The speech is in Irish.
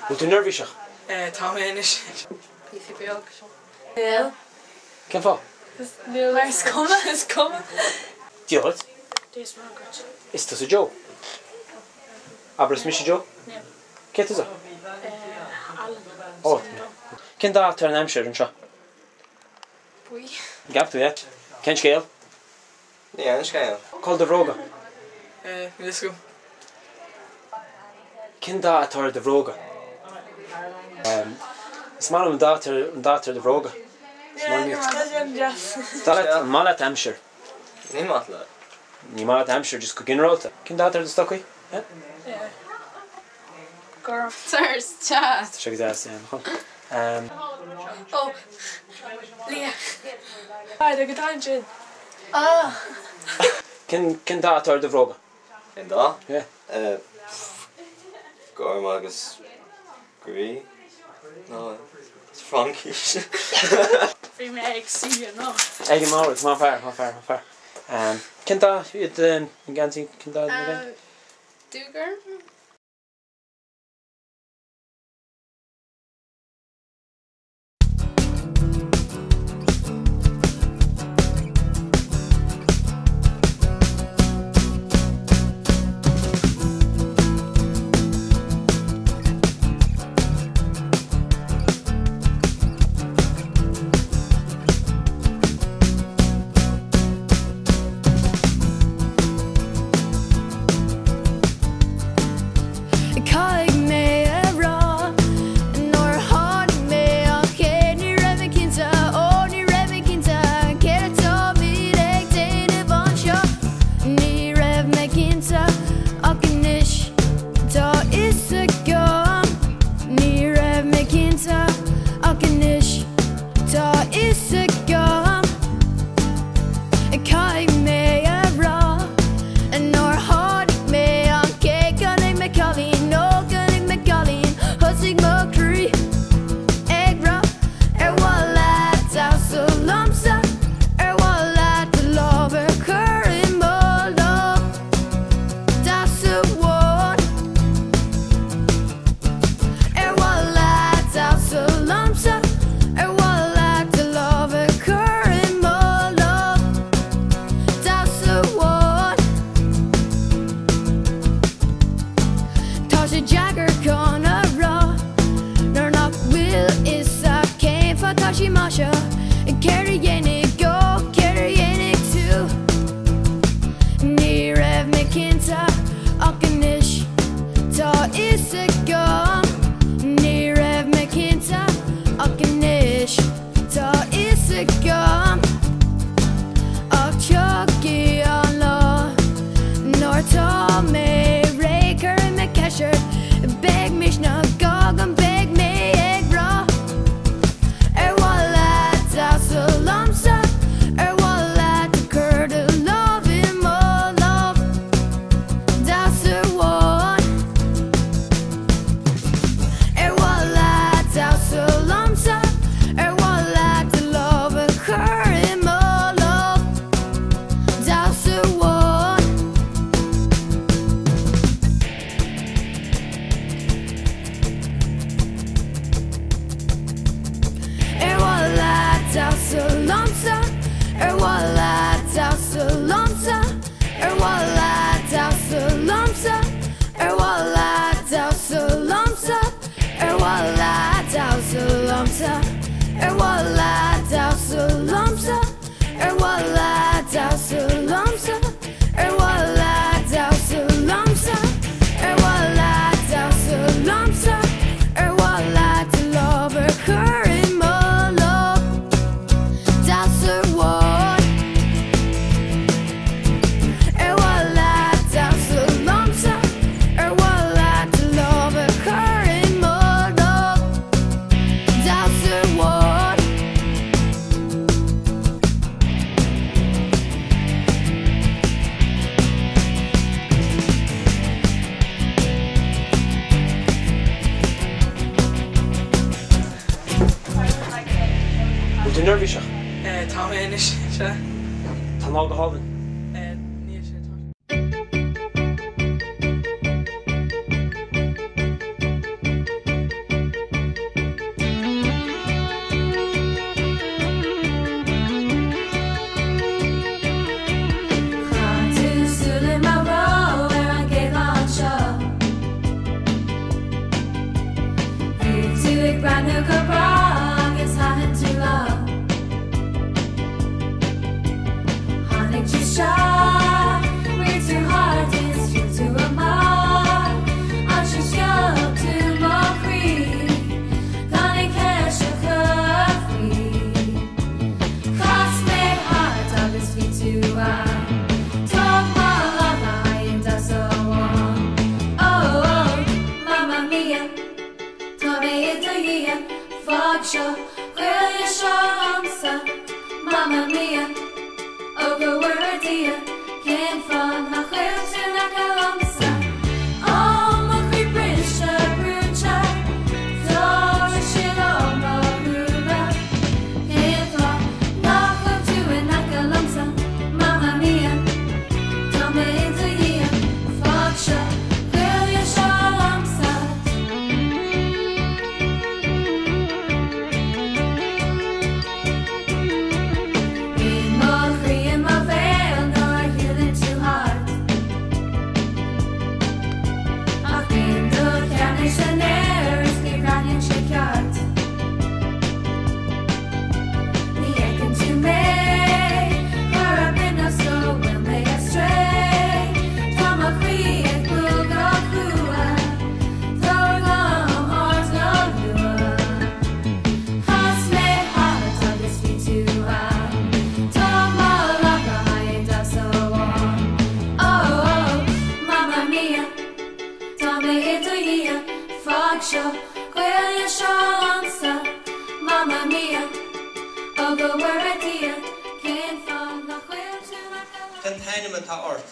Bhfuil tú nervhíseach? Tá méis. Píosaí beag. Níl. Ceann fá? Níl. Is cuma. Diolch. Dís má gut. Is tas a Joe? Aber is mis Joe? Níl. Cé is a? Alan. Oh. Cén dá tar an aimseir an seo? Bui. Gab tú, yeah? Cén scéal? Yeah, an scéal. Call de bhróga. Let's go. Cén dá atar de bhróga? Is mar an dátar de bhróga. Dá an mála aimseir. Ní mat le. Ní mála aimseir just go ginráilta. Cén dá atar de stocaí? Gorm. Sirs, chat. Se go dás, Oh. Lia. They're good time, Jin. Ah. Cén dá atar de bhróga? Yn da? Yeah. Gorm agus Grí. No, it's Frankish. Frí mé ag sí no. Ege máir, má fear. Cén dá iad an gantí, cén dá an gantí? Dúgar? nervhíseach? Tá méis se. Tá ná go hábhain? Níl sé tá. show, will you show Mamma mia, oh go where dear, came from the wheel to Nakalomsa. Oh, my creepisha, brucha, throw shit on my hula. Came from Nako to Nakalomsa. Mamma mia, tell me into here, fuck show, will you show Mamma mia, oh go where a dear, can't find the wheel to Kan tegner med ta art.